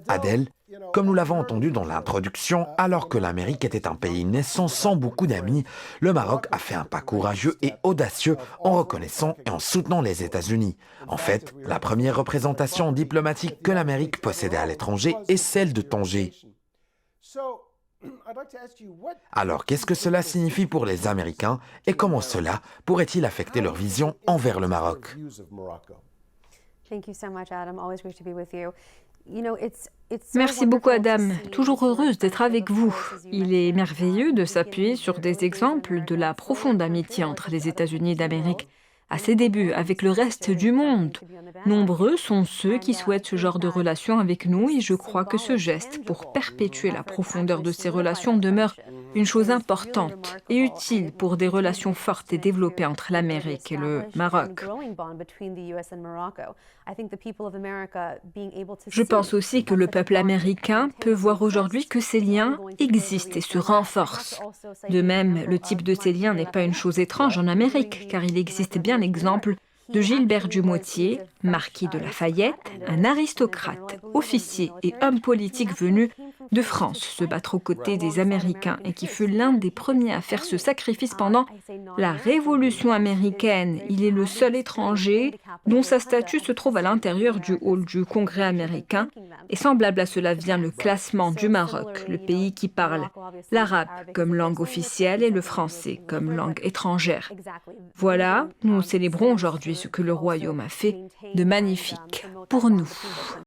Adèle, comme nous l'avons entendu dans l'introduction, alors que l'Amérique était un pays naissant sans beaucoup d'amis, le Maroc a fait un pas courageux et audacieux en reconnaissant et en soutenant les États-Unis. En fait, la première représentation diplomatique que l'Amérique possédait à l'étranger est celle de Tanger. Alors, qu'est-ce que cela signifie pour les Américains et comment cela pourrait-il affecter leur vision envers le Maroc? Merci beaucoup, Adam. Toujours heureuse d'être avec vous. Il est merveilleux de s'appuyer sur des exemples de la profonde amitié entre les États-Unis d'Amérique à ses débuts avec le reste du monde. Nombreux sont ceux qui souhaitent ce genre de relation avec nous et je crois que ce geste pour perpétuer la profondeur de ces relations demeure une chose importante et utile pour des relations fortes et développées entre l'Amérique et le Maroc. Je pense aussi que le peuple américain peut voir aujourd'hui que ces liens existent et se renforcent. De même, le type de ces liens n'est pas une chose étrange en Amérique, car il existe bien l'exemple de Gilbert du Motier, marquis de Lafayette, un aristocrate, officier et homme politique venu de France se battre aux côtés des Américains et qui fut l'un des premiers à faire ce sacrifice pendant la Révolution américaine. Il est le seul étranger dont sa statue se trouve à l'intérieur du hall du Congrès américain et semblable à cela vient le classement du Maroc, le pays qui parle l'arabe comme langue officielle et le français comme langue étrangère. Voilà, nous célébrons aujourd'hui ce que le royaume a fait de magnifique pour nous.